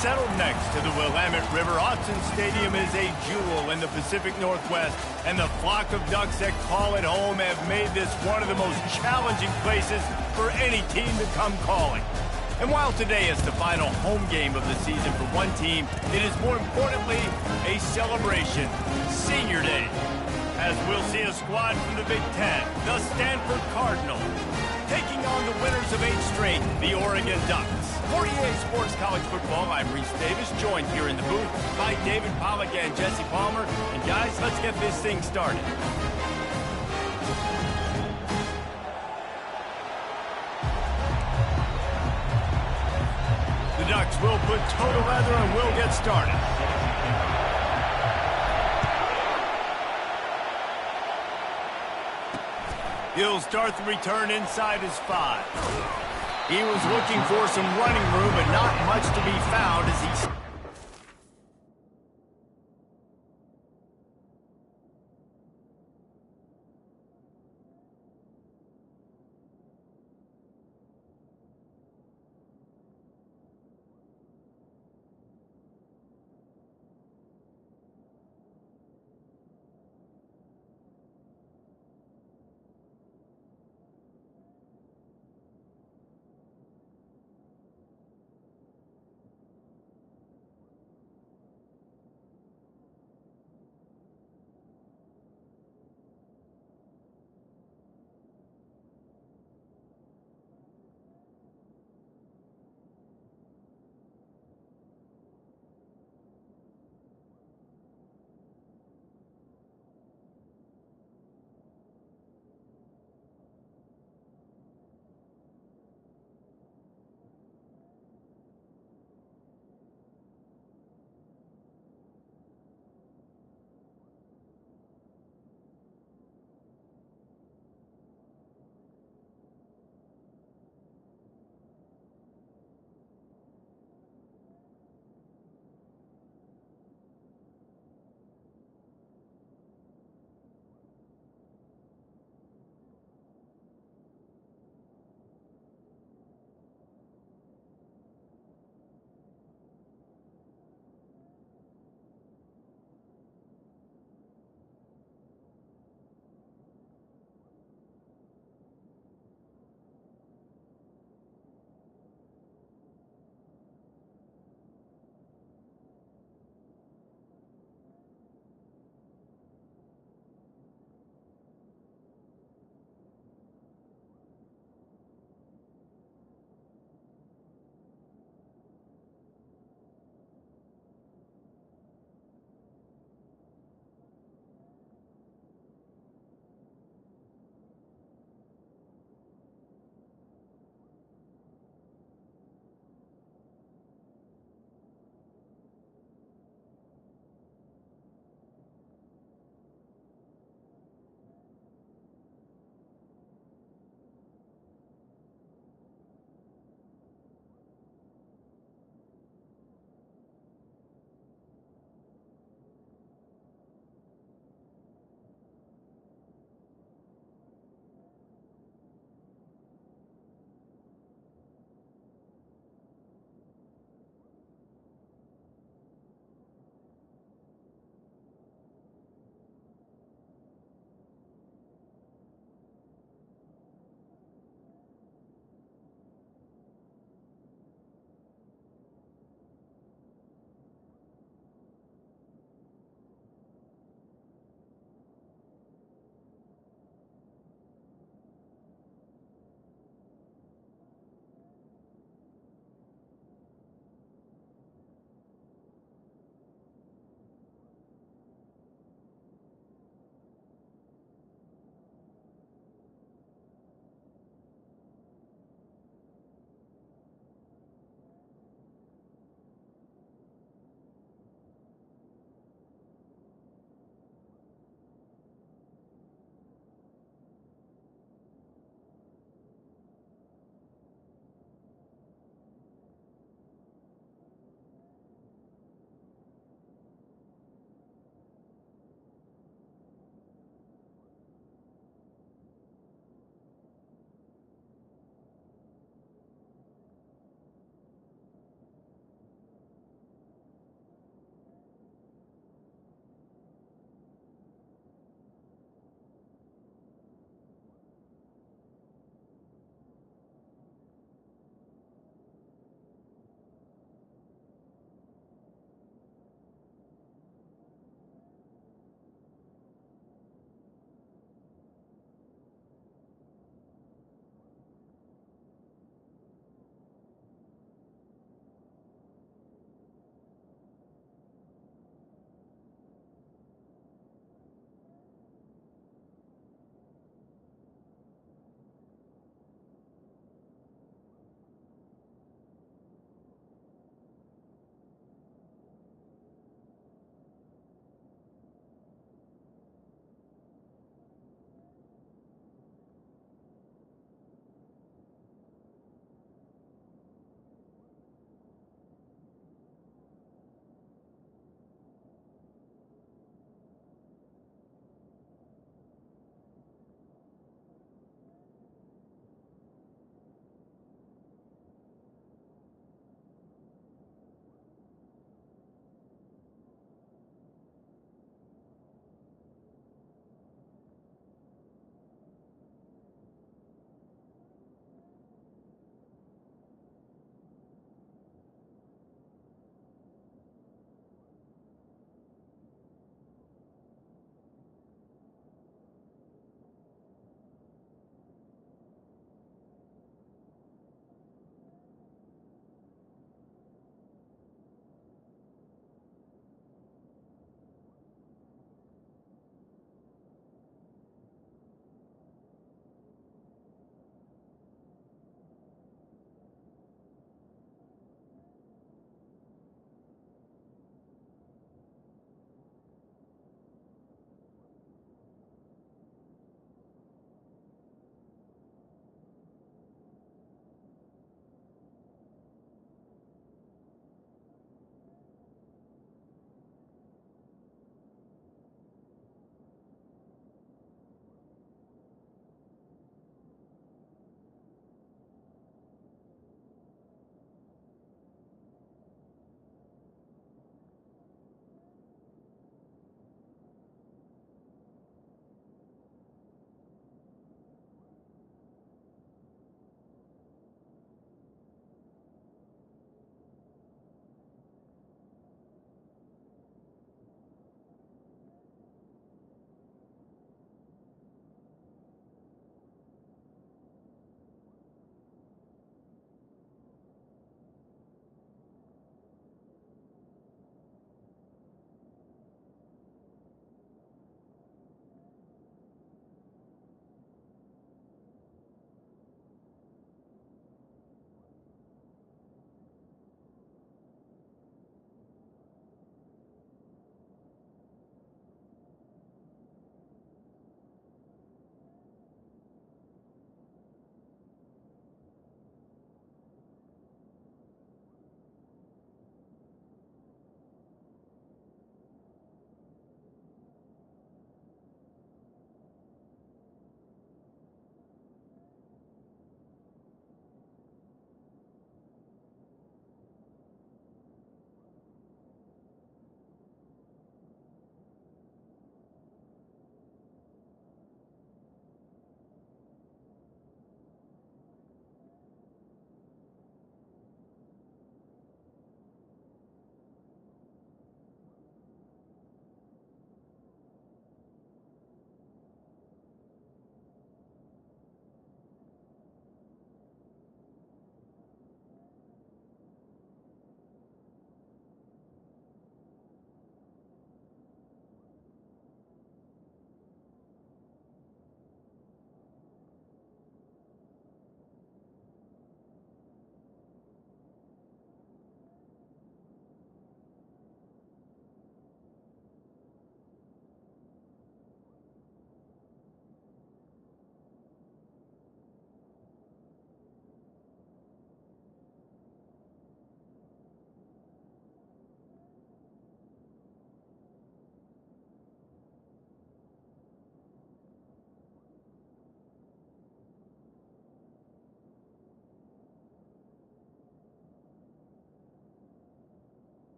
Settled next to the Willamette River, Autzen Stadium is a jewel in the Pacific Northwest, and the flock of Ducks that call it home have made this one of the most challenging places for any team to come calling. And while today is the final home game of the season for one team, it is more importantly a celebration, Senior Day, as we'll see a squad from the Big Ten, the Stanford Cardinals, taking on the winners of 8 straight, the Oregon Ducks. For EA Sports College Football, I'm Reese Davis, joined here in the booth by David Pollack and Jesse Palmer. And guys, let's get this thing started. The Ducks will put toe to leather and will get started. He'll start the return inside his 5. He was looking for some running room, but not much to be found as he...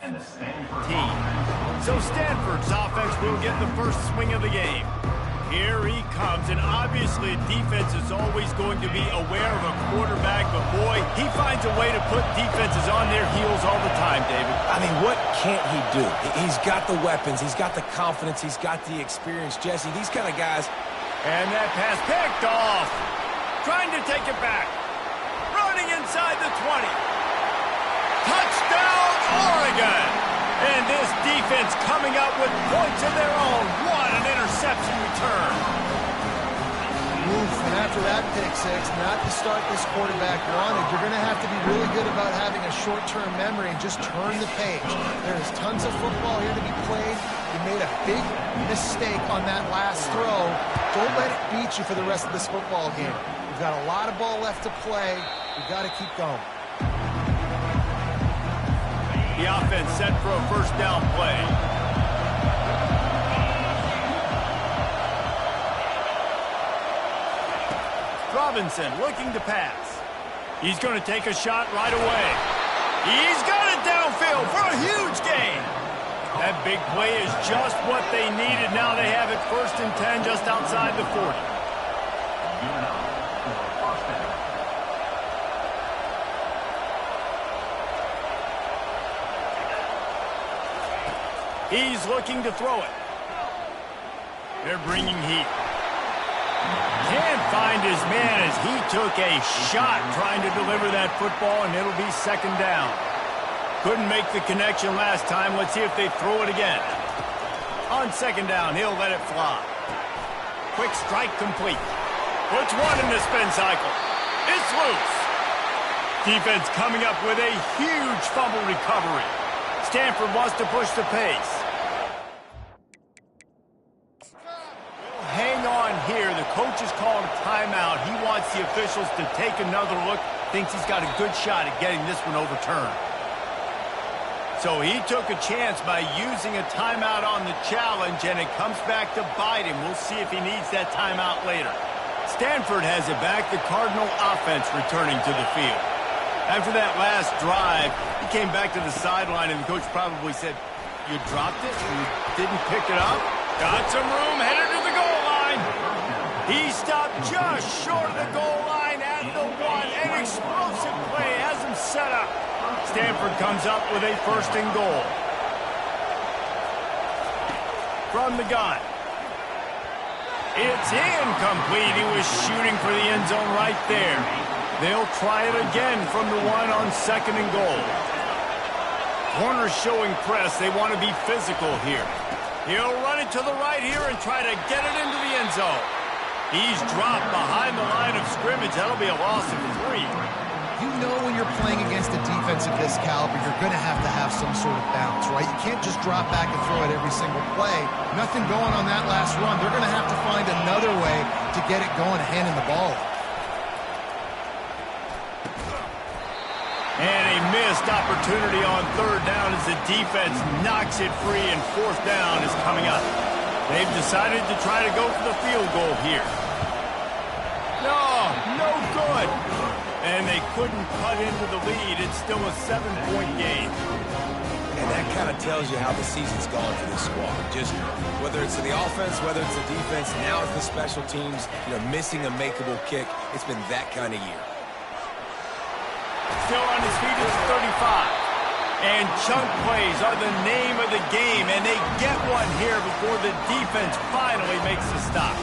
team. So Stanford's offense will get the first swing of the game. Here he comes, and obviously defense is always going to be aware of a quarterback, but boy, he finds a way to put defenses on their heels all the time, David. I mean, what can't he do? He's got the weapons, he's got the confidence, he's got the experience. Jesse, these kind of guys. And that pass picked off. Trying to take it back. Running inside the 20. Touchdown, Oregon! And this defense coming up with points of their own. What an interception return. Oof, and after that pick six, not the start this quarterback wanted. You're going to have to be really good about having a short-term memory and just turn the page. There is tons of football here to be played. You made a big mistake on that last throw. Don't let it beat you for the rest of this football game. You've got a lot of ball left to play. You've got to keep going. The offense set for a first down play. Robinson looking to pass. He's going to take a shot right away. He's got it downfield for a huge gain. That big play is just what they needed. Now they have it 1st and 10 just outside the 40. He's looking to throw it. They're bringing heat. Can't find his man as he took a shot trying to deliver that football, and it'll be 2nd down. Couldn't make the connection last time. Let's see if they throw it again. On 2nd down, he'll let it fly. Quick strike complete. Puts one in the spin cycle. It's loose. Defense coming up with a huge fumble recovery. Stanford wants to push the pace. Hang on here. The coach is calling a timeout. He wants the officials to take another look. Thinks he's got a good shot at getting this one overturned. So he took a chance by using a timeout on the challenge, and it comes back to bite him. We'll see if he needs that timeout later. Stanford has it back. The Cardinal offense returning to the field. After that last drive, he came back to the sideline, and the coach probably said, "You dropped it? You didn't pick it up?" Got some room, headed to the goal line. He stopped just short of the goal line at the 1. An explosive play has him set up. Stanford comes up with a 1st and goal. From the gun. It's incomplete. He was shooting for the end zone right there. They'll try it again from the 1 on 2nd and goal. Corners showing press. They want to be physical here. He'll run it to the right here and try to get it into the end zone. He's dropped behind the line of scrimmage. That'll be a loss of 3. You know when you're playing against a defense of this caliber, you're going to have some sort of bounce, right? You can't just drop back and throw it every single play. Nothing going on that last run. They're going to have to find another way to get it going, handing the ball. And a missed opportunity on 3rd down as the defense knocks it free, and 4th down is coming up. They've decided to try to go for the field goal here. No good. And they couldn't cut into the lead. It's still a 7-point game. And that kind of tells you how the season's gone for this squad. Just whether it's the offense, whether it's the defense, now it's the special teams, missing a makeable kick. It's been that kind of year. Still on his feet is 35. And chunk plays are the name of the game, and they get one here before the defense finally makes a stop.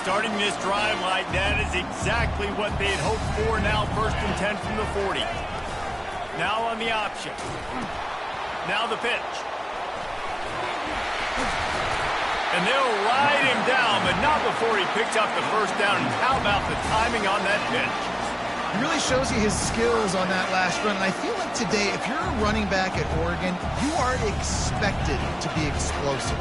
Starting this drive like that is exactly what they'd hoped for. Now 1st and 10 from the 40. Now on the option. Now the pitch. And they'll ride him down, but not before he picks up the 1st down. And how about the timing on that pitch? It really shows you his skills on that last run. And I feel like today, if you're a running back at Oregon, you are expected to be explosive.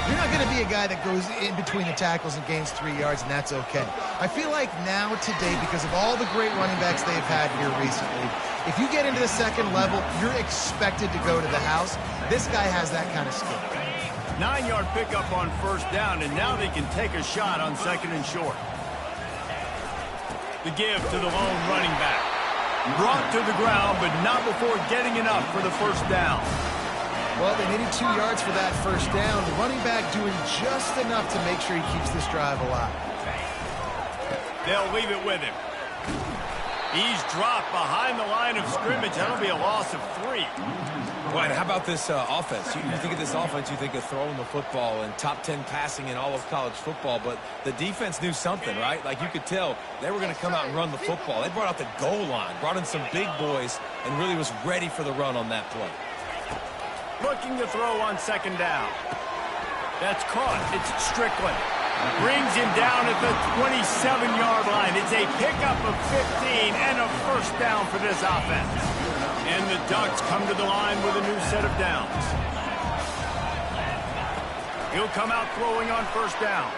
You're not going to be a guy that goes in between the tackles and gains 3 yards, and that's okay. I feel like now today, because of all the great running backs they've had here recently, if you get into the 2nd level, you're expected to go to the house. This guy has that kind of skill. 9-yard pickup on 1st down, and now they can take a shot on 2nd and short. The give to the lone running back. Brought to the ground, but not before getting enough for the first down. Well, they needed 2 yards for that first down. The running back doing just enough to make sure he keeps this drive alive. They'll leave it with him. He's dropped behind the line of scrimmage. That'll be a loss of 3. Right, how about this offense? You think of this offense, you think of throwing the football and top 10 passing in all of college football, but the defense knew something, right? Like you could tell they were going to come out and run the football. They brought out the goal line, brought in some big boys, and really was ready for the run on that play. Looking to throw on second down. That's caught. It's Strickland. Brings him down at the 27-yard line. It's a pickup of 15 and a first down for this offense. And the Ducks come to the line with a new set of downs. He'll come out throwing on first down.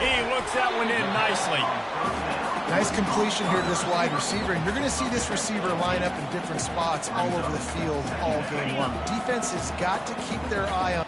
He looks that one in nicely. Nice completion here to this wide receiver, and you're going to see this receiver line up in different spots all over the field all game long. Defense has got to keep their eye on.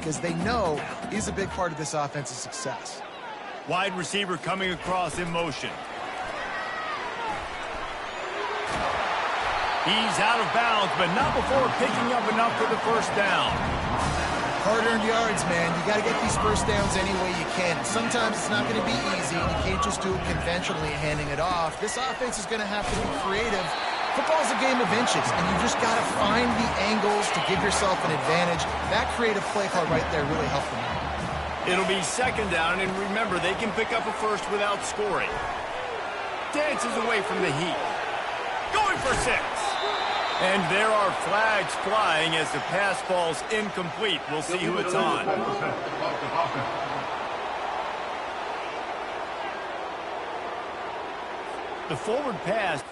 Because they know he's a big part of this offense's success. Wide receiver coming across in motion. He's out of bounds, but not before picking up enough for the first down. Hard-earned yards, man. You got to get these first downs any way you can. Sometimes it's not going to be easy, and you can't just do it conventionally handing it off. This offense is going to have to be creative. Football's a game of inches, and you just got to find the angles to give yourself an advantage. That creative play call right there really helped them out. It'll be second down, and remember, they can pick up a first without scoring. Dances away from the heat. Going for 6. And there are flags flying as the pass falls incomplete. We'll see who it's on. The forward pass.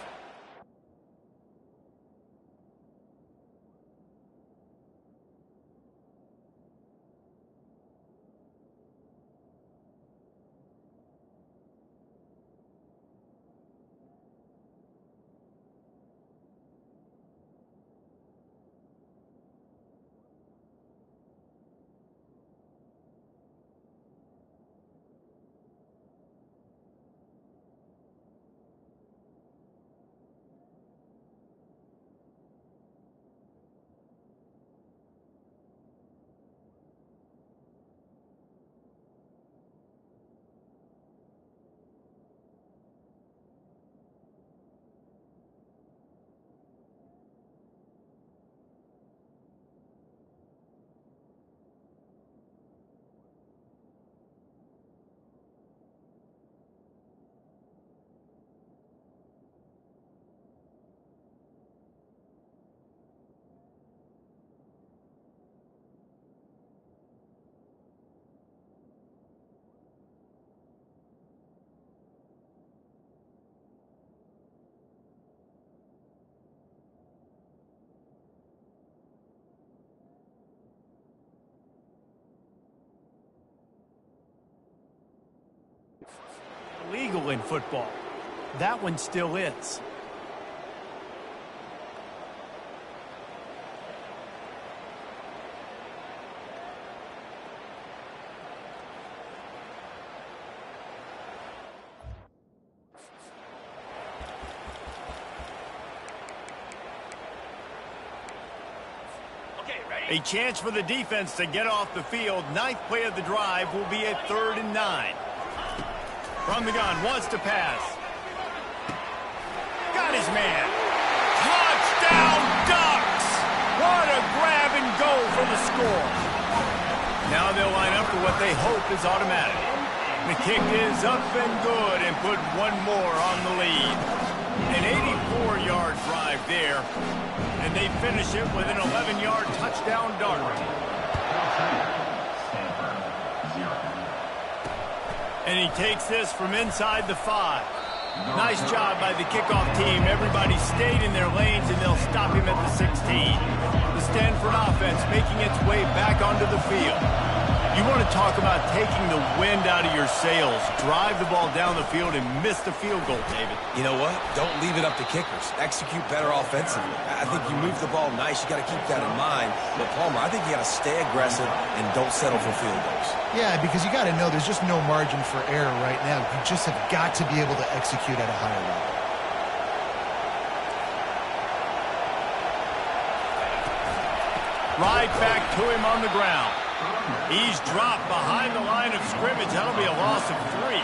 Legal in football. That one still is. A chance for the defense to get off the field. Ninth play of the drive will be a 3rd and 9. From the gun, wants to pass. Got his man. Touchdown Ducks! What a grab and go for the score. Now they'll line up for what they hope is automatic. The kick is up and good and put one more on the lead. An 84-yard drive there, and they finish it with an 11-yard touchdown dart. And he takes this from inside the 5. Nice job by the kickoff team. Everybody stayed in their lanes, and they'll stop him at the 16. The Stanford offense making its way back onto the field. You want to talk about taking the wind out of your sails. Drive the ball down the field and miss the field goal, David. You know what? Don't leave it up to kickers. Execute better offensively. I think you move the ball nice. You got to keep that in mind. But, Palmer, I think you got to stay aggressive and don't settle for field goals. Yeah, because you got to know there's just no margin for error right now. You just have got to be able to execute at a higher level. Right back to him on the ground. He's dropped behind the line of scrimmage. That'll be a loss of 3.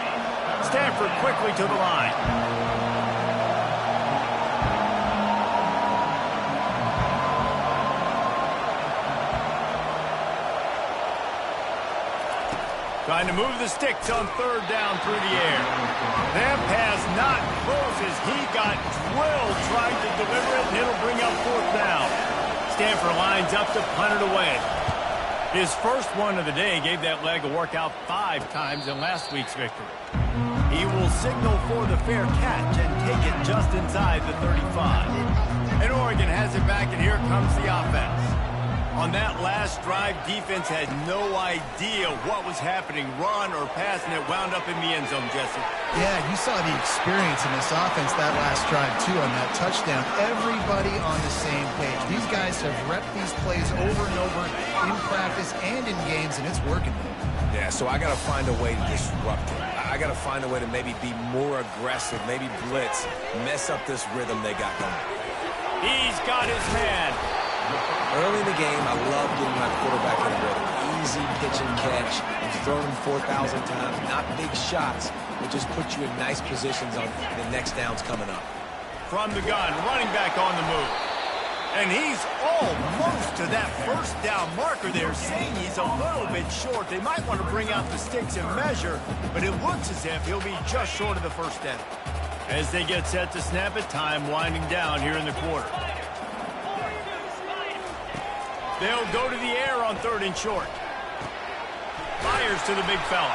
Stanford quickly to the line. Trying to move the sticks on 3rd down through the air. That pass not close as he got drilled trying to deliver it, and it'll bring up 4th down. Stanford lines up to punt it away. His first one of the day gave that leg a workout 5 times in last week's victory. He will signal for the fair catch and take it just inside the 35. And Oregon has it back, and here comes the offense. On that last drive, defense had no idea what was happening, run or pass, and it wound up in the end zone, Jesse. Yeah, you saw the experience in this offense that last drive, too, on that touchdown. Everybody on the same page. These guys have repped these plays over and over in practice and in games, and it's working. Yeah, so I got to find a way to disrupt it. I got to find a way to maybe be more aggressive, maybe blitz, mess up this rhythm they got going. He's got his man. Early in the game, I love getting my quarterback in a rhythm. Easy pitch and catch. He's thrown him 4,000 times. Not big shots, but just put you in nice positions on the next downs coming up. From the gun, running back on the move. And he's almost to that 1st down marker there, saying he's a little bit short. They might want to bring out the sticks and measure, but it looks as if he'll be just short of the 1st down. As they get set to snap it, time winding down here in the quarter. They'll go to the air on 3rd and short. Fires to the big fella.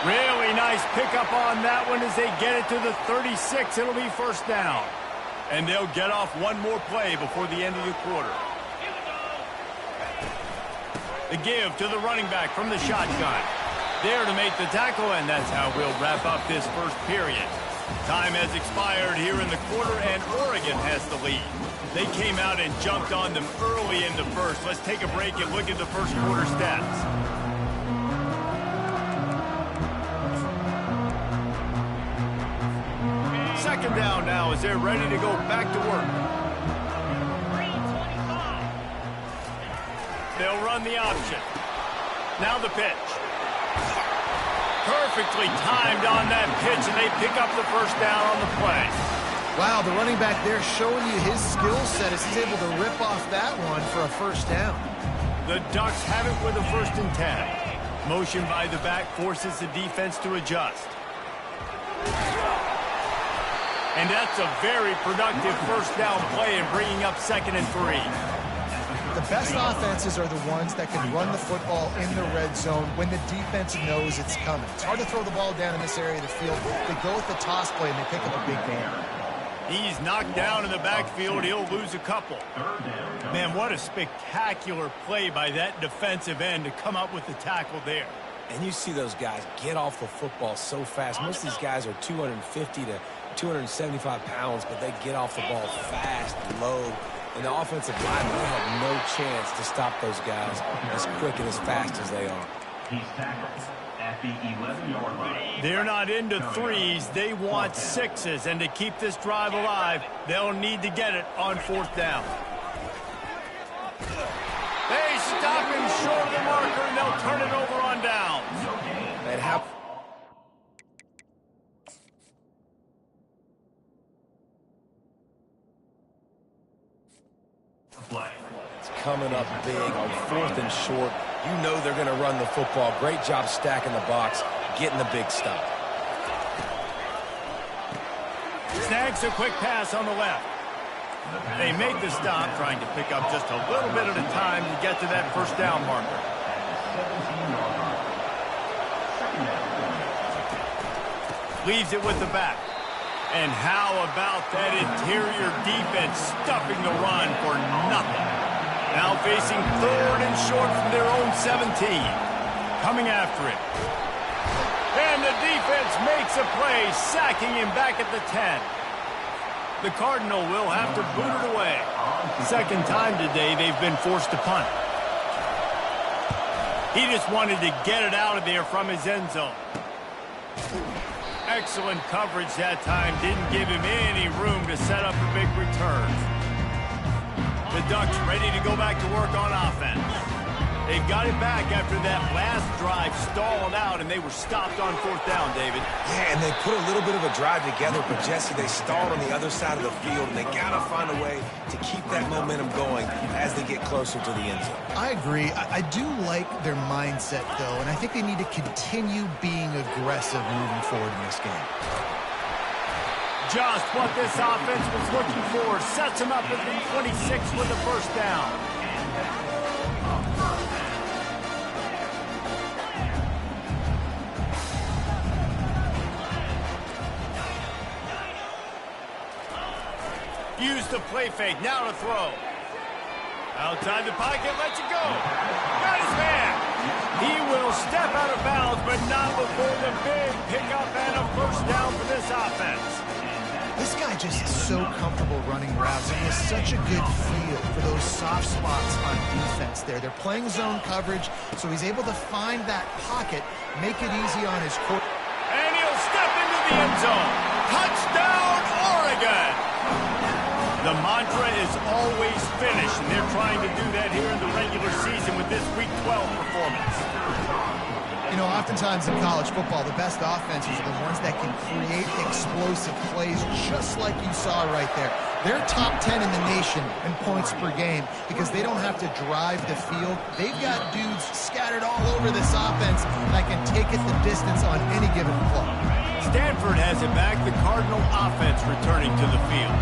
Really nice pickup on that one as they get it to the 36. It'll be 1st down. And they'll get off one more play before the end of the quarter. The give to the running back from the shotgun. There to make the tackle, and that's how we'll wrap up this first period. Time has expired here in the quarter, and Oregon has the lead. They came out and jumped on them early in the first. Let's take a break and look at the first quarter stats. Second down now as they're ready to go back to work. They'll run the option. Now the pitch. Perfectly timed on that pitch, and they pick up the 1st down on the play. Wow, the running back there showing you his skill set as he's able to rip off that one for a 1st down. The Ducks have it with a 1st and 10. Motion by the back forces the defense to adjust. And that's a very productive 1st down play and bringing up 2nd and 3. The best offenses are the ones that can run the football in the red zone when the defense knows it's coming. It's hard to throw the ball down in this area of the field. They go with the toss play and they pick up a big gain. He's knocked down in the backfield. He'll lose a couple. Man, what a spectacular play by that defensive end to come up with the tackle there. And you see those guys get off the football so fast. Most of these guys are 250 to 275 pounds, but they get off the ball fast, low. And the offensive linemen, they have no chance to stop those guys as quick and as fast as they are. He's tackled at the 11-yard line. They're not into threes. They want 6s. And to keep this drive alive, they'll need to get it on 4th down. short of the marker, and they'll turn it over on downs. And how... It's coming up big on 4th and short. You know they're going to run the football. Great job stacking the box, getting the big stop. Snags a quick pass on the left. They make the stop, trying to pick up just a little bit at a time to get to that first down marker. Leaves it with the back. And how about that interior defense stuffing the run for nothing? Now facing 3rd and short from their own 17. Coming after it. And the defense makes a play, sacking him back at the 10. The Cardinal will have to boot it away. Second time today they've been forced to punt. He just wanted to get it out of there from his end zone. Excellent coverage that time. Didn't give him any room to set up a big return. The Ducks ready to go back to work on offense. They've got it back after that last drive stalled out, and they were stopped on 4th down, David. Yeah, and they put a little bit of a drive together, but, Jesse, they stalled on the other side of the field, and they got to find a way to keep that momentum going as they get closer to the end zone. I agree. I do like their mindset, though, and I think they need to continue being aggressive moving forward in this game. Just what this offense was looking for. Sets them up at the 26 with the first down. Use the play fake. Now to throw. Outside the pocket, lets it go. Got his man. He will step out of bounds, but not before the big pickup and a first down for this offense. This guy just is so comfortable running routes, and he has such a good feel for those soft spots on defense there. They're playing zone coverage, so he's able to find that pocket, make it easy on his court. And he'll step into the end zone. Touchdown, Oregon! The mantra is always finish, and they're trying to do that here in the regular season with this Week 12 performance. You know, oftentimes in college football, the best offenses are the ones that can create explosive plays, just like you saw right there. They're top 10 in the nation in points per game because they don't have to drive the field. They've got dudes scattered all over this offense that can take it the distance on any given play. Stanford has it back, the Cardinal offense returning to the field.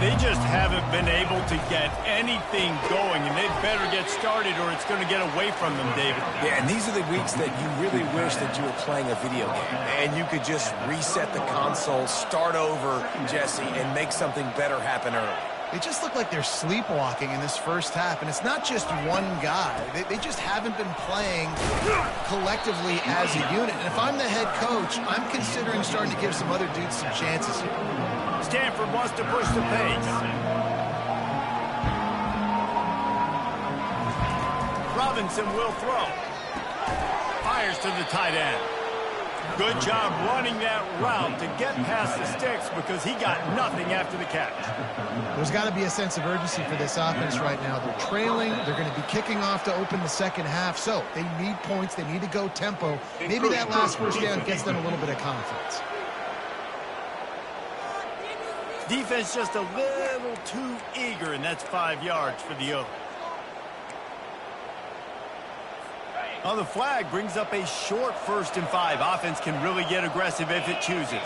They just haven't been able to get anything going, and they better get started or it's going to get away from them, David. Yeah, and these are the weeks that you really wish that you were playing a video game, and you could just reset the console, start over, Jesse, and make something better happen early. They just look like they're sleepwalking in this first half, and it's not just one guy. They just haven't been playing collectively as a unit. And if I'm the head coach, I'm considering starting to give some other dudes some chances here. Stanford wants to push the pace. Robinson will throw. Fires to the tight end. Good job running that route to get past the sticks because he got nothing after the catch. There's got to be a sense of urgency for this offense right now. They're trailing. They're going to be kicking off to open the second half. So they need points. They need to go tempo. Maybe that last first down gets them a little bit of confidence. Defense just a little too eager, and that's 5 yards for the Oaks. On the flag brings up a short 1st and 5. Offense can really get aggressive if it chooses.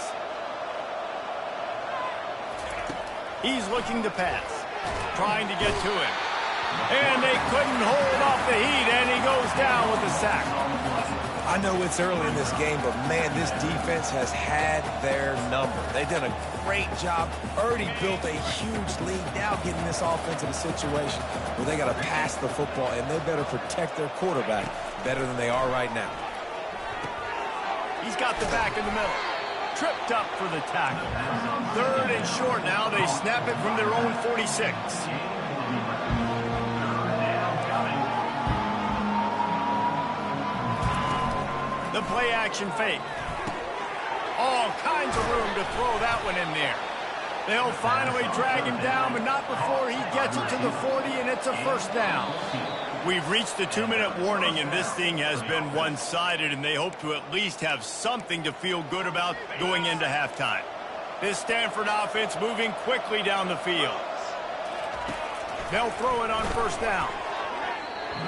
He's looking to pass, trying to get to him. And they couldn't hold off the heat, and he goes down with a sack. I know it's early in this game, but, man, this defense has had their number. They've done a great job, already built a huge lead, now getting this offense in a situation where they got to pass the football, and they better protect their quarterback better than they are right now. He's got the back in the middle. Tripped up for the tackle. 3rd and short now. They snap it from their own 46. The play action fake. All kinds of room to throw that one in there. They'll finally drag him down, but not before he gets it to the 40, and it's a first down. We've reached the 2-minute warning, and this thing has been one-sided, and they hope to at least have something to feel good about going into halftime. This Stanford offense moving quickly down the field. They'll throw it on first down.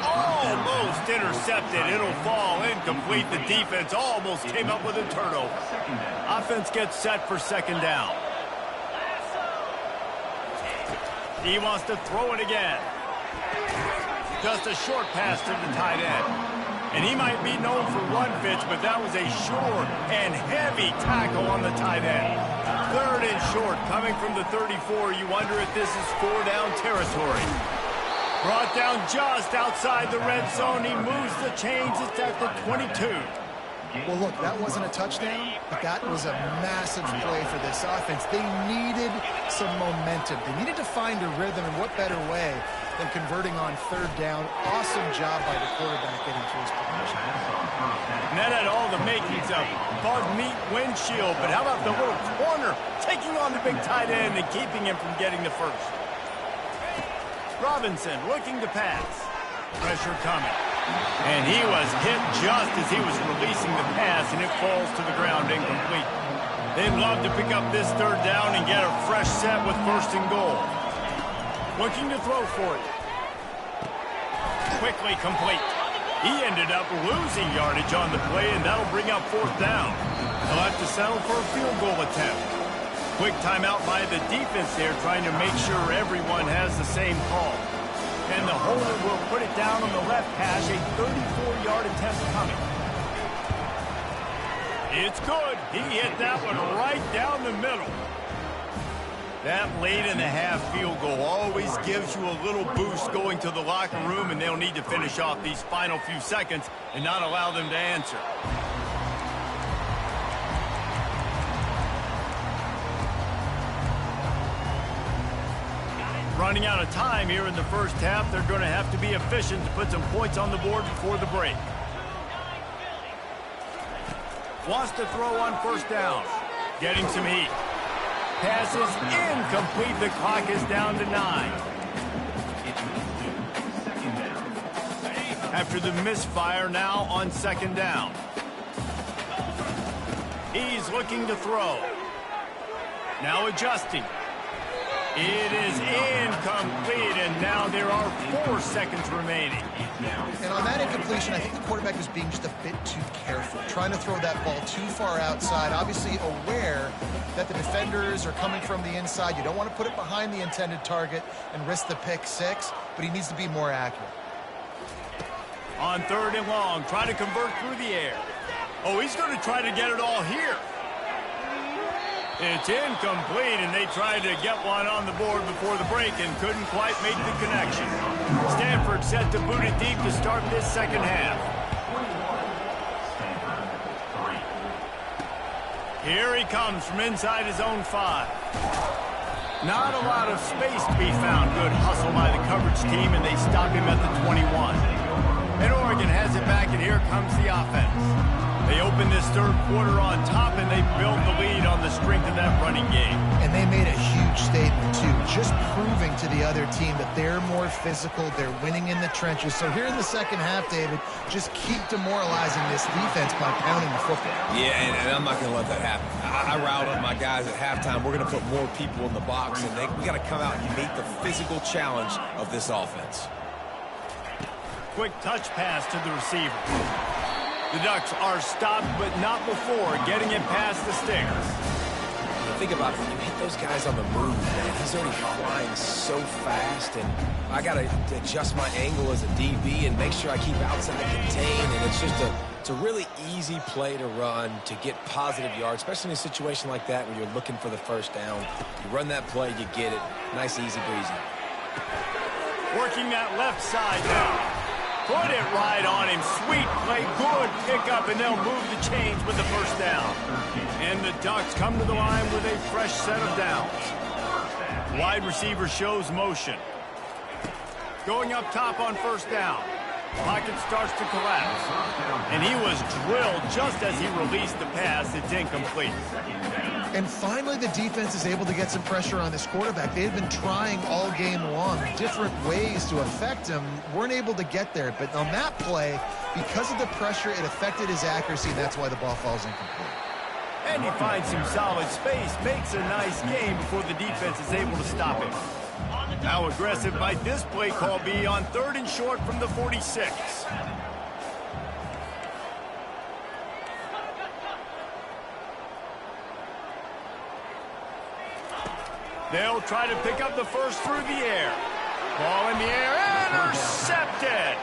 Almost intercepted. It'll fall incomplete. The defense almost came up with a turnover. Offense gets set for second down. He wants to throw it again. Just a short pass to the tight end. And he might be known for one pitch, but that was a sure and heavy tackle on the tight end. Third and short, coming from the 34. You wonder if this is 4-down territory. Brought down just outside the red zone. He moves the chains. It's at the 22. Well, look, that wasn't a touchdown, but that was a massive play for this offense. They needed some momentum. They needed to find a rhythm, and what better way than converting on third down. Awesome job by the quarterback getting to his position. And that had all the makings of bug meat windshield, but how about the little corner taking on the big tight end and keeping him from getting the first? Robinson looking to pass. Pressure coming. And he was hit just as he was releasing the pass, and it falls to the ground incomplete. They'd love to pick up this third down and get a fresh set with first and goal. Looking to throw for it. Quickly complete. He ended up losing yardage on the play, and that'll bring up fourth down. They'll have to settle for a field goal attempt. Quick timeout by the defense there, trying to make sure everyone has the same call. And the holder will put it down on the left hash, a 34-yard attempt coming. It's good. He hit that one right down the middle. That late-in-the-half field goal always gives you a little boost going to the locker room, and they'll need to finish off these final few seconds and not allow them to answer. Running out of time here in the first half. They're going to have to be efficient to put some points on the board before the break. Wants to throw on first down. Getting some heat. Pass is incomplete. The clock is down to 9. After the misfire, now on second down. He's looking to throw. Now adjusting. It is incomplete, and now there are 4 seconds remaining. And on that incompletion, I think the quarterback was being just a bit too careful, trying to throw that ball too far outside, obviously aware that the defenders are coming from the inside. You don't want to put it behind the intended target and risk the pick 6, but he needs to be more accurate. On third and long, trying to convert through the air. Oh, he's going to try to get it all here. It's incomplete, and they tried to get one on the board before the break and couldn't quite make the connection. Stanford set to boot it deep to start this second half. Here he comes from inside his own 5. Not a lot of space to be found. Good hustle by the coverage team, and they stop him at the 21. And Oregon has it back, and here comes the offense. They opened this third quarter on top, and they built the lead on the strength of that running game. And they made a huge statement, too, just proving to the other team that they're more physical, they're winning in the trenches. So here in the second half, David, just keep demoralizing this defense by pounding the football. Yeah, and I'm not going to let that happen. I riled up my guys at halftime. We're going to put more people in the box, and we got to come out and meet the physical challenge of this offense. Quick touch pass to the receiver. The Ducks are stopped, but not before getting it past the sticks. Think about it. When you hit those guys on the move, man, he's already flying so fast, and I got to adjust my angle as a DB and make sure I keep outside contain, and it's just a really easy play to run to get positive yards, especially in a situation like that where you're looking for the first down. You run that play, you get it. Nice, easy breezy. Working that left side now. Put it right on him. Sweet play. Good pickup, and they'll move the chains with the first down. And the Ducks come to the line with a fresh set of downs. Wide receiver shows motion. Going up top on first down. Pocket starts to collapse. And he was drilled just as he released the pass. It's incomplete. And finally, the defense is able to get some pressure on this quarterback. They've been trying all game long different ways to affect him. Weren't able to get there. But on that play, because of the pressure, it affected his accuracy, and that's why the ball falls incomplete. And he finds some solid space, makes a nice game before the defense is able to stop him. How aggressive might this play call be on 3rd and short from the 46? They'll try to pick up the first through the air. Ball in the air, intercepted.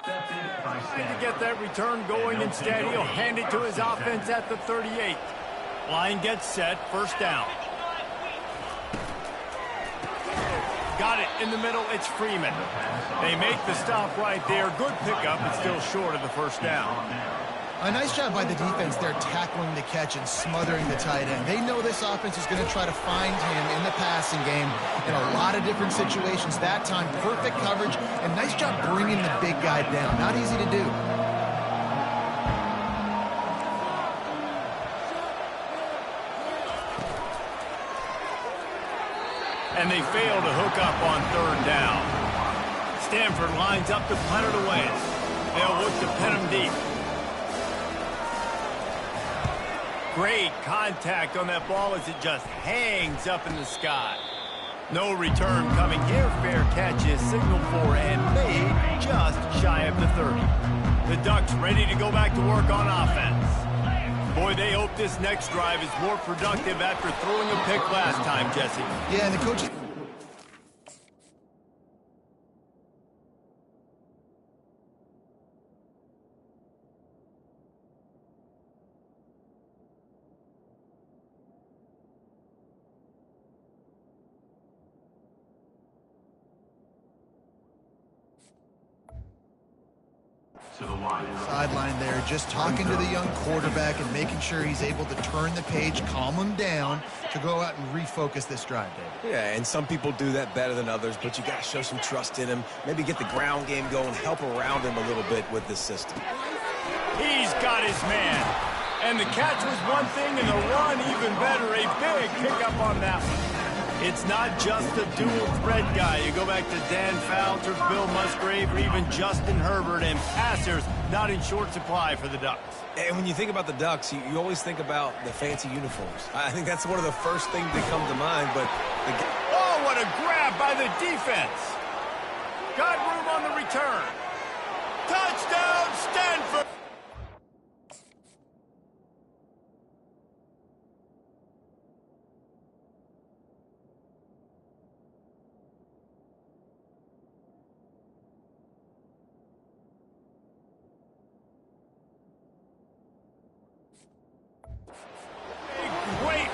Trying to get that return going instead. He'll hand it to his offense at the 38. Line gets set, first down. Got it in the middle, it's Freeman. They make the stop right there. Good pickup, but still short of the first down. A nice job by the defense there tackling the catch and smothering the tight end. They know this offense is going to try to find him in the passing game in a lot of different situations. That time, perfect coverage, and nice job bringing the big guy down. Not easy to do. And they fail to hook up on 3rd down. Stanford lines up to punt it away. They'll look to pin him deep. Great contact on that ball as it just hangs up in the sky. No return coming here. Fair catch is signaled for and made just shy of the 30. The Ducks ready to go back to work on offense. Boy, they hope this next drive is more productive after throwing a pick last time, Jesse. Yeah, and the coaches... Sideline there, just talking to the young quarterback and making sure he's able to turn the page, calm him down to go out and refocus this drive, David. Yeah, and some people do that better than others, but you got to show some trust in him. Maybe get the ground game going, help around him a little bit with this system. He's got his man. And the catch was one thing, and the run even better. A big pickup on that one. It's not just a dual threat guy. You go back to Dan Fouts or Bill Musgrave or even Justin Herbert, and passers not in short supply for the Ducks. And when you think about the Ducks, you always think about the fancy uniforms. I think that's one of the first things that come to mind. But oh, what a grab by the defense. Got room on the return. Touchdown, Stanford.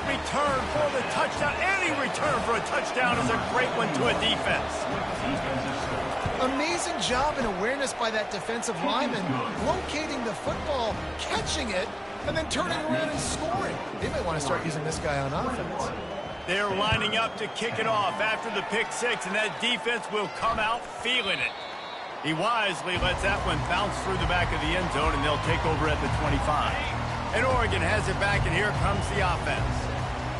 Return for the touchdown. Any return for a touchdown is a great one to a defense. Amazing job and awareness by that defensive lineman, locating the football, catching it, and then turning around and scoring. They may want to start using this guy on offense. They're lining up to kick it off after the pick six, and that defense will come out feeling it. He wisely lets that one bounce through the back of the end zone, and they'll take over at the 25. And Oregon has it back, and here comes the offense.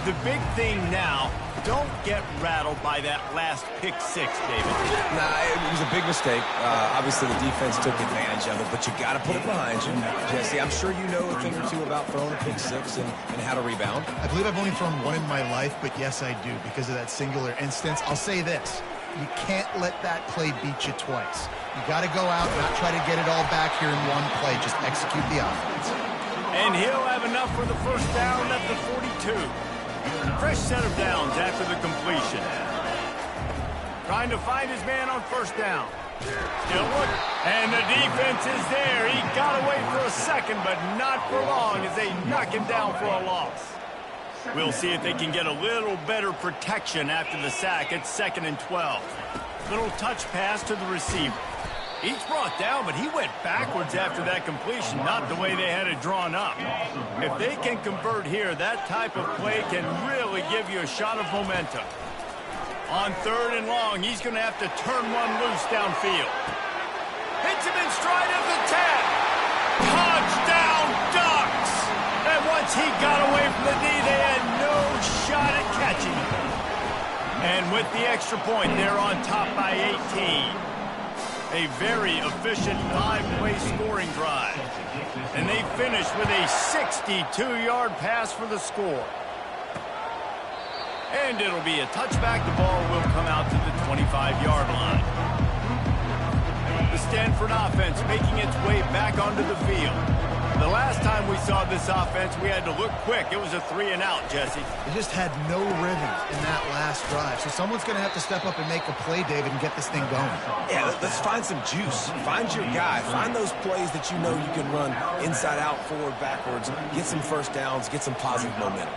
The big thing now, don't get rattled by that last pick six, David. Nah, it was a big mistake. Obviously, the defense took advantage of it, but you got to put it behind you. Jesse, I'm sure you know a thing or two about throwing a pick six and how to rebound. I believe I've only thrown one in my life, but yes, I do, because of that singular instance. I'll say this. You can't let that play beat you twice. You got to go out and not try to get it all back here in one play. Just execute the offense. And he'll have enough for the first down at the 42. Fresh set of downs after the completion. Trying to find his man on first down. Still looking. And the defense is there. He got away for a second, but not for long as they knock him down for a loss. We'll see if they can get a little better protection after the sack. It's 2nd and 12. Little touch pass to the receiver. He's brought down, but he went backwards after that completion, not the way they had it drawn up. If they can convert here, that type of play can really give you a shot of momentum. On 3rd and long, he's going to have to turn one loose downfield. Hits him in stride at the 10. Touchdown, Ducks! And once he got away from the knee, they had no shot at catching him. And with the extra point, they're on top by 18. A very efficient 5-play scoring drive. And they finish with a 62-yard pass for the score. And it'll be a touchback. The ball will come out to the 25-yard line. The Stanford offense making its way back onto the field. The last time we saw this offense, we had to look quick. It was a 3-and-out, Jesse. They just had no rhythm in that last drive. So someone's going to have to step up and make a play, David, and get this thing going. Yeah, let's find some juice. Find your guy. Find those plays that you know you can run inside out, forward, backwards. Get some first downs. Get some positive momentum.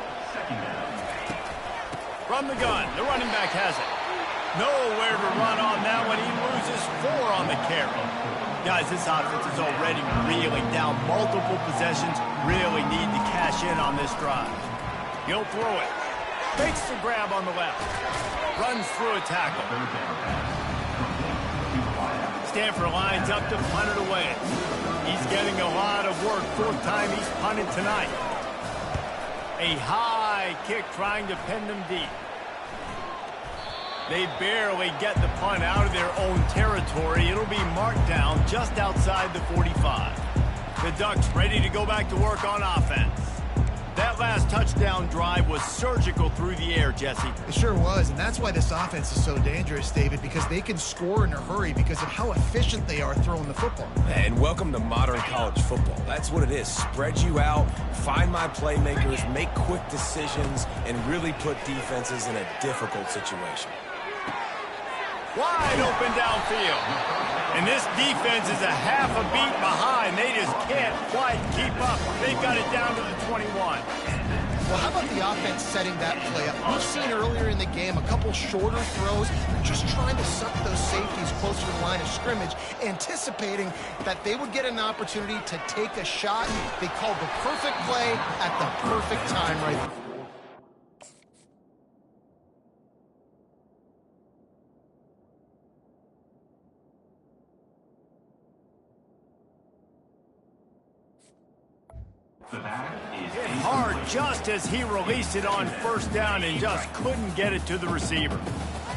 From the gun, the running back has it. Nowhere to run on that one. He loses 4 on the carry. Guys, this offense is already reeling down multiple possessions. Really need to cash in on this drive. He'll throw it. Makes the grab on the left. Runs through a tackle. Stanford lines up to punt it away. He's getting a lot of work. 4th time he's punted tonight. A high kick trying to pin them deep. They barely get the punt out of their own territory. It'll be marked down just outside the 45. The Ducks ready to go back to work on offense. That last touchdown drive was surgical through the air, Jesse. It sure was, and that's why this offense is so dangerous, David, because they can score in a hurry because of how efficient they are throwing the football. And welcome to modern college football. That's what it is. Spread you out, find my playmakers, make quick decisions, and really put defenses in a difficult situation. Wide open downfield. And this defense is a half a beat behind. They just can't quite keep up. They've got it down to the 21. Well, how about the offense setting that play up? We've seen earlier in the game a couple shorter throws. They're just trying to suck those safeties closer to the line of scrimmage, anticipating that they would get an opportunity to take a shot. They called the perfect play at the perfect time right there. Hit hard just as he released it on 1st down and just couldn't get it to the receiver.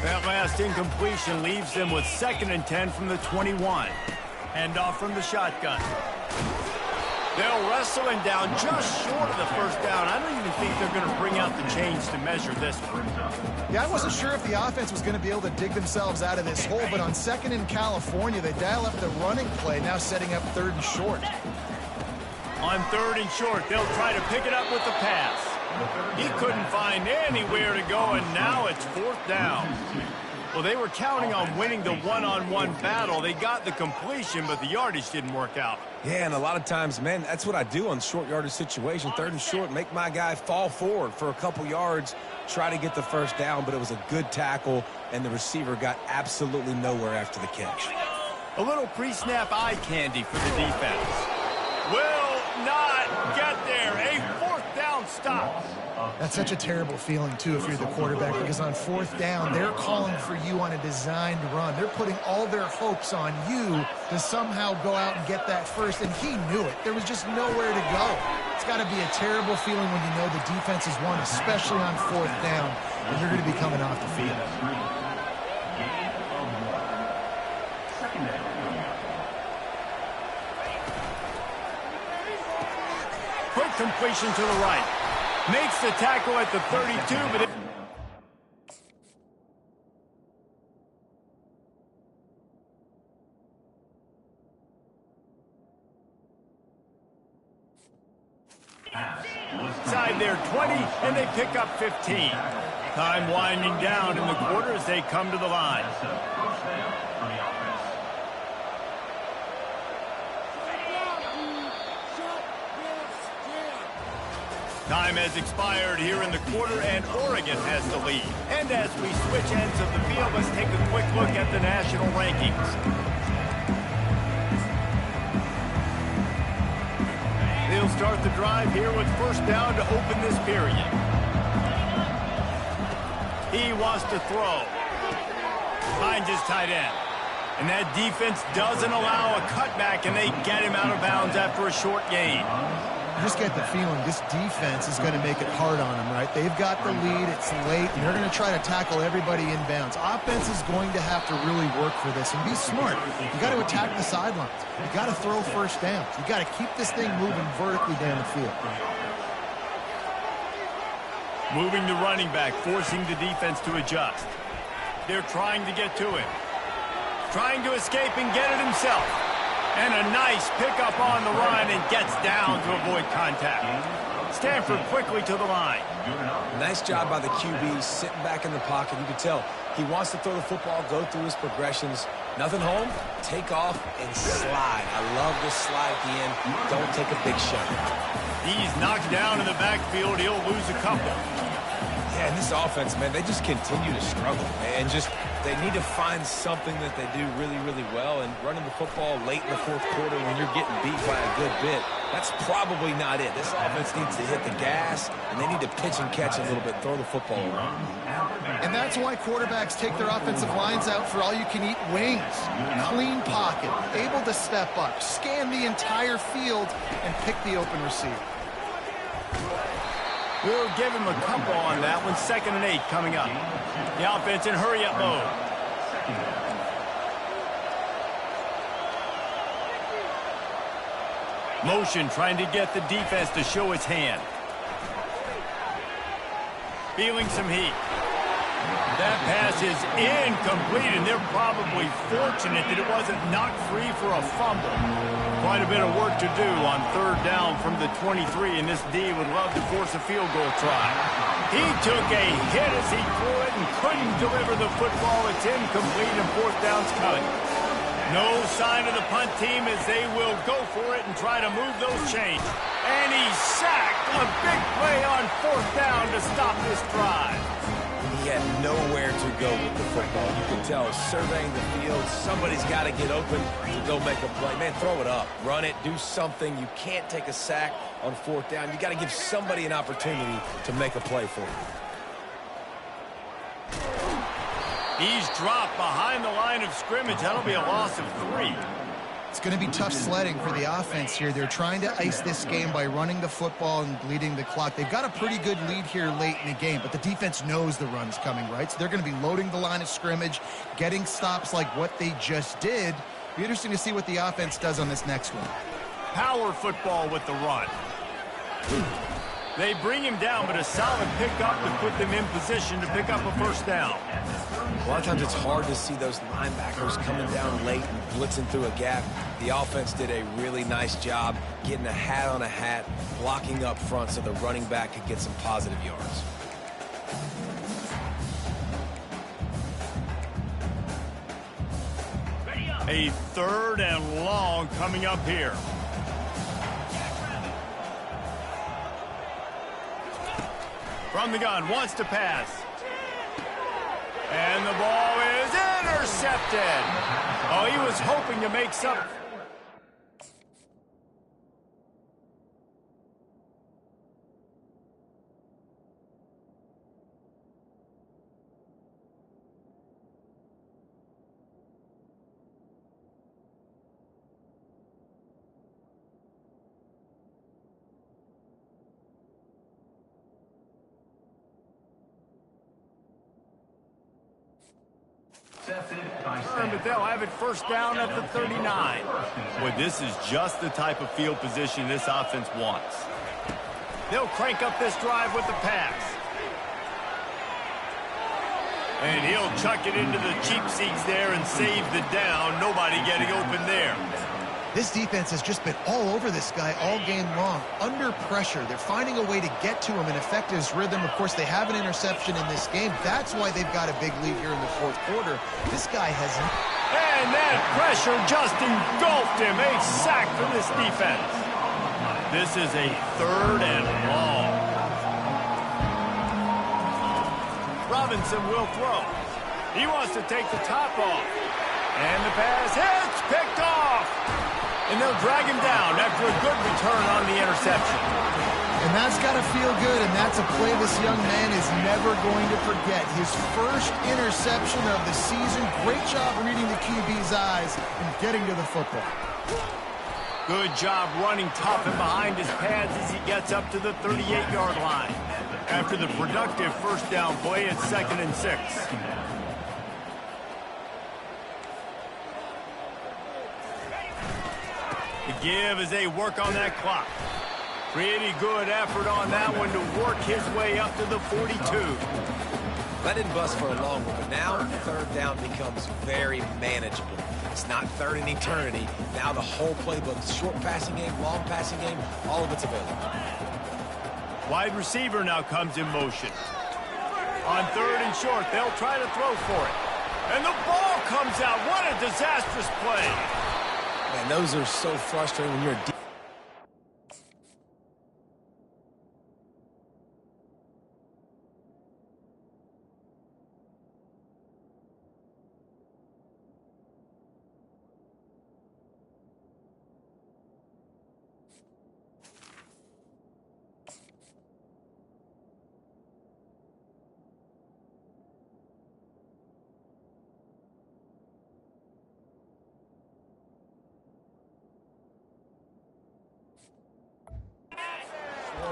That last incompletion leaves them with 2nd and 10 from the 21. Hand off from the shotgun. They'll wrestle him down just short of the 1st down. I don't even think they're going to bring out the chains to measure this one. Yeah, I wasn't sure if the offense was going to be able to dig themselves out of this hole, but on 2nd in California, they dial up the running play, now setting up 3rd and short. On 3rd and short, they'll try to pick it up with the pass. He couldn't find anywhere to go, and now it's 4th down. Well, they were counting on winning the one-on-one battle. They got the completion, but the yardage didn't work out. Yeah, and a lot of times, man, that's what I do on short yardage situation. 3rd and short, make my guy fall forward for a couple yards, try to get the 1st down, but it was a good tackle, and the receiver got absolutely nowhere after the catch. A little pre-snap eye candy for the defense. Will not get there. A 4th down stop. That's such a terrible feeling, too, if you're the quarterback, because on 4th down, they're calling for you on a designed run. They're putting all their hopes on you to somehow go out and get that first, and he knew it. There was just nowhere to go. It's got to be a terrible feeling when you know the defense has won, especially on 4th down, and you're going to be coming off the field. Quick completion to the right. Makes the tackle at the 32, but inside their 20, and they pick up 15. Time winding down in the quarter as they come to the line. Time has expired here in the quarter, and Oregon has the lead. And as we switch ends of the field, let's take a quick look at the national rankings. start the drive here with first down to open this period. He wants to throw. Finds his tight end. And that defense doesn't allow a cutback, and they get him out of bounds after a short gain. You just get the feeling this defense is going to make it hard on them, right? They've got the lead. It's late, and they're going to try to tackle everybody inbounds. Offense is going to have to really work for this and be smart. You got to attack the sidelines. You got to throw first downs. You got to keep this thing moving vertically down the field. Moving the running back, forcing the defense to adjust. They're trying to get to him. Trying to escape and get it himself. And a nice pickup on the run and gets down to avoid contact. Stanford quickly to the line. Nice job by the QB, sitting back in the pocket. You can tell he wants to throw the football, go through his progressions. Nothing home, take off and slide. I love this slide at the end. Don't take a big shot. He's knocked down in the backfield. He'll lose a couple. Yeah, and this offense, man, they just continue to struggle. And they need to find something that they do really, really well. And running the football late in the fourth quarter when you're getting beat by a good bit, that's probably not it. This offense needs to hit the gas, and they need to pitch and catch a little bit, throw the football around. And that's why quarterbacks take their offensive lines out for all-you-can-eat wings. Clean pocket, able to step up, scan the entire field, and pick the open receiver. We'll give him a couple on that one. 2nd and 8 coming up. The offense in hurry-up mode. Motion trying to get the defense to show its hand. Feeling some heat. That pass is incomplete, and they're probably fortunate that it wasn't knocked free for a fumble. Quite a bit of work to do on 3rd down from the 23, and this D would love to force a field goal try. He took a hit as he threw it and couldn't deliver the football. It's incomplete, and 4th down's coming. No sign of the punt team as they will go for it and try to move those chains. And he's sacked. A big play on 4th down to stop this drive. He had nowhere to go with the football. You can tell, surveying the field, somebody's got to get open to go make a play. Man, throw it up. Run it. Do something. You can't take a sack on 4th down. You got to give somebody an opportunity to make a play for you. He's dropped behind the line of scrimmage. That'll be a loss of 3. It's going to be tough sledding for the offense here. They're trying to ice this game by running the football and bleeding the clock. They've got a pretty good lead here late in the game, but the defense knows the run's coming, right? So they're going to be loading the line of scrimmage, getting stops like what they just did. Be interesting to see what the offense does on this next one. Power football with the run. They bring him down, but a solid pickup to put them in position to pick up a 1st down. A lot of times it's hard to see those linebackers coming down late and blitzing through a gap. The offense did a really nice job getting a hat on a hat, blocking up front so the running back could get some positive yards. A 3rd and long coming up here. From the gun, wants to pass. And the ball is intercepted. Oh, he was hoping to make something. But they'll have it 1st down at the 39. Boy, this is just the type of field position this offense wants. They'll crank up this drive with the pass. And he'll chuck it into the cheap seats there and save the down. Nobody getting open there. This defense has just been all over this guy all game long. Under pressure, they're finding a way to get to him and affect his rhythm. Of course, they have an interception in this game. That's why they've got a big lead here in the 4th quarter. This guy has... And that pressure just engulfed him. A sack for this defense. This is a 3rd and long. Robinson will throw. He wants to take the top off. And the pass hits, picked off. And they'll drag him down after a good return on the interception. And that's got to feel good, and that's a play this young man is never going to forget. His first interception of the season. Great job reading the QB's eyes and getting to the football. Good job running tough and behind his pads as he gets up to the 38-yard line. After the productive first down play, it's 2nd and 6. The give as they work on that clock. Pretty good effort on that one to work his way up to the 42. That didn't bust for a long one, but now 3rd down becomes very manageable. It's not 3rd and eternity. Now the whole playbook, short passing game, long passing game, all of it's available. Wide receiver now comes in motion. On 3rd and short, they'll try to throw for it. And the ball comes out. What a disastrous play. Man, those are so frustrating when you're a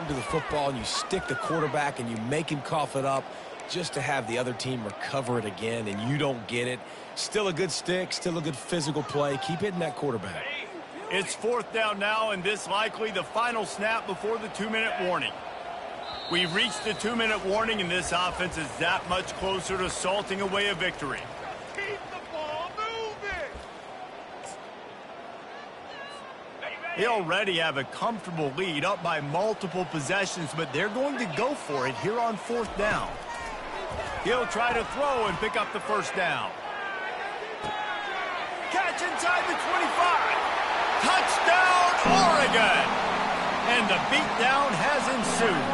to the football and you stick the quarterback and you make him cough it up just to have the other team recover it again and you don't get it. Still a good stick, still a good physical play. Keep hitting that quarterback. It's 4th down now, and this likely the final snap before the 2-minute warning. We've reached the 2-minute warning, and this offense is that much closer to salting away a victory. Keep the ball moving! They already have a comfortable lead, up by multiple possessions, but they're going to go for it here on 4th down. He'll try to throw and pick up the first down. Catch inside the 25. Touchdown, Oregon! And the beatdown has ensued.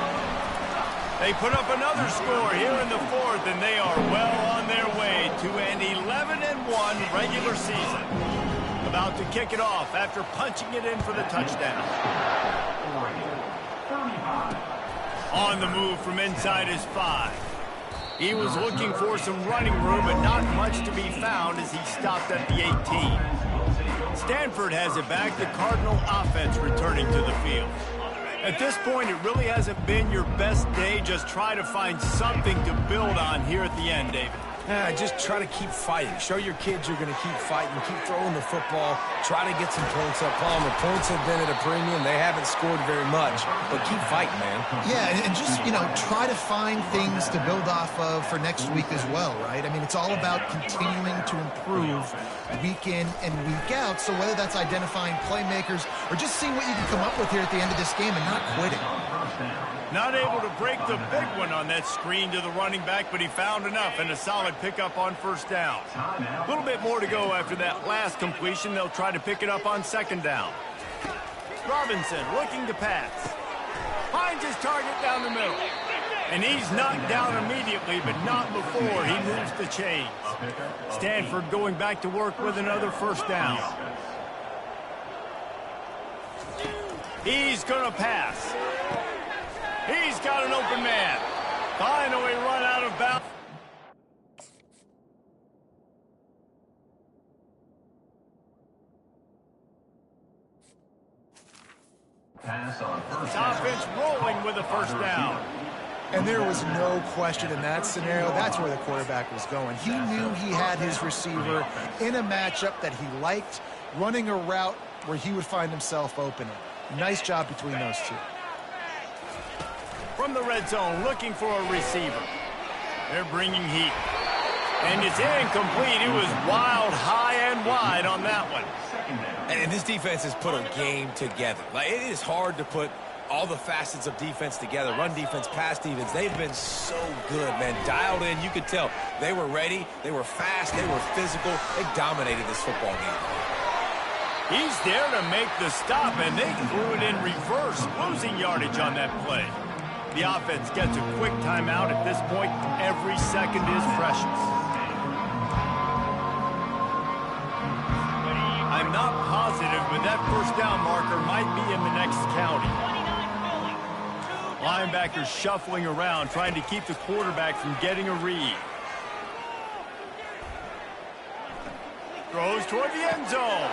They put up another score here in the 4th, and they are well on their way to an 11-1 regular season. About to kick it off after punching it in for the touchdown. On the move from inside his 5. He was looking for some running room, but not much to be found as he stopped at the 18. Stanford has it back, the Cardinal offense returning to the field. At this point, it really hasn't been your best day. Just try to find something to build on here at the end, David. Just try to keep fighting. Show your kids you're going to keep fighting. Keep throwing the football. Try to get some points up. Palmer, points have been at a premium. They haven't scored very much, but keep fighting, man. Yeah, and just, try to find things to build off of for next week as well, right? I mean, it's all about continuing to improve week in and week out. So whether that's identifying playmakers or just seeing what you can come up with here at the end of this game and not quitting. Not able to break the big one on that screen to the running back, but he found enough and a solid pickup on first down. A little bit more to go after that last completion. They'll try to pick it up on 2nd down. Robinson looking to pass. Finds his target down the middle. And he's knocked down immediately, but not before he moves the chains. Stanford going back to work with another first down. He's going to pass. He's got an open man. Finally run out of bounds. Pass on first Offense rolling with a first down. And there was no question in that scenario. That's where the quarterback was going. He knew he had his receiver in a matchup that he liked, running a route where he would find himself open. Nice job between those two. From the red zone, looking for a receiver. They're bringing heat. And it's incomplete. It was wild, high and wide on that one. And this defense has put a game together. Like, it is hard to put all the facets of defense together. Run defense, pass defense. They've been so good, man. Dialed in. You could tell they were ready. They were fast. They were physical. They dominated this football game. He's there to make the stop, and they threw it in reverse, losing yardage on that play. The offense gets a quick timeout. At this point, every second is precious. I'm not positive, but that first down marker might be in the next county. Linebackers shuffling around, trying to keep the quarterback from getting a read. Throws toward the end zone.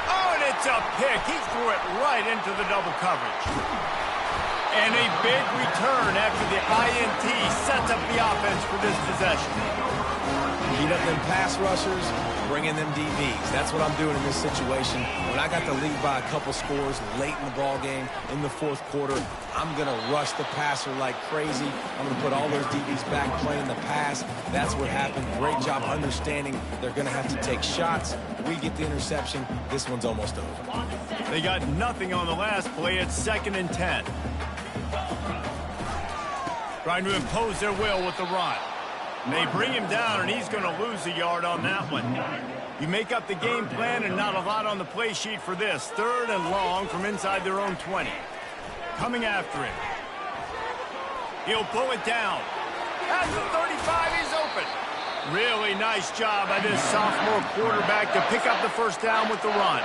Oh, and it's a pick. He threw it right into the double coverage. And a big return after the INT sets up the offense for this possession. Beat up them pass rushers, bring in them DBs. That's what I'm doing in this situation. When I got the lead by a couple scores late in the ball game, in the fourth quarter, I'm going to rush the passer like crazy. I'm going to put all those DBs back playing the pass. That's what happened. Great job understanding they're going to have to take shots. We get the interception. This one's almost over. They got nothing on the last play. It's 2nd and 10. Trying to impose their will with the run. They bring him down, and he's going to lose a yard on that one. You make up the game plan, and not a lot on the play sheet for this. 3rd and long from inside their own 20. Coming after him. He'll pull it down. At the 35, he's open. Really nice job by this sophomore quarterback to pick up the first down with the run.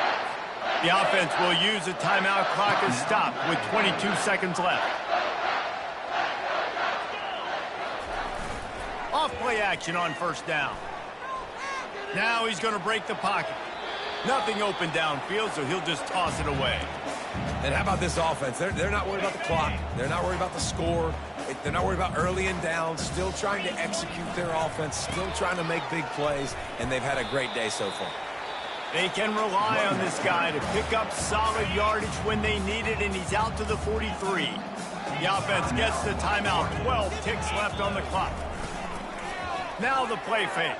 The offense will use the timeout clock as stopped with 22 seconds left. Off-play action on first down. Now he's going to break the pocket. Nothing open downfield, so he'll just toss it away. And how about this offense? They're not worried about the clock. They're not worried about the score. They're not worried about early and down. Still trying to execute their offense. Still trying to make big plays. And they've had a great day so far. They can rely on this guy to pick up solid yardage when they need it, and he's out to the 43. The offense gets the timeout. 12 ticks left on the clock. Now the play fake.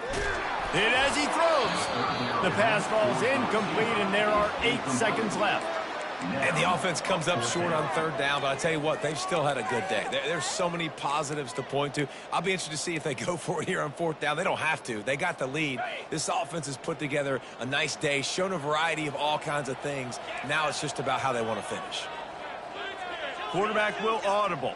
Hit as he throws. The pass falls incomplete, and there are 8 seconds left. And the offense comes up short on 3rd down, but I tell you what, they've still had a good day. There's so many positives to point to. I'll be interested to see if they go for it here on 4th down. They don't have to. They got the lead. This offense has put together a nice day, shown a variety of all kinds of things. Now it's just about how they want to finish. Quarterback will audible.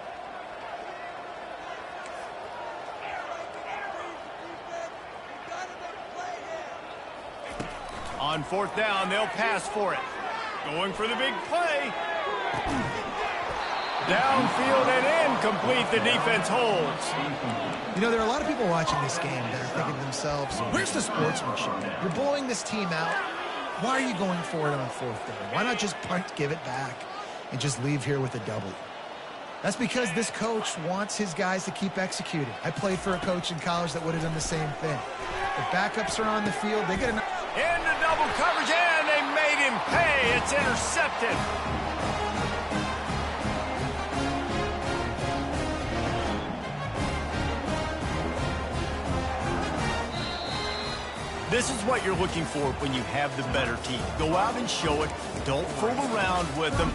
On 4th down, they'll pass for it. Going for the big play. Downfield and incomplete. The defense holds. You know, there are a lot of people watching this game that are thinking to themselves, where's the sportsmanship? You're blowing this team out. Why are you going for it on 4th down? Why not just punt, give it back, and just leave here with a W? That's because this coach wants his guys to keep executing. I played for a coach in college that would have done the same thing. The backups are on the field. They get enough. Into double coverage, and they made him pay. It's intercepted. This is what you're looking for when you have the better team. Go out and show it. Don't fool around with them.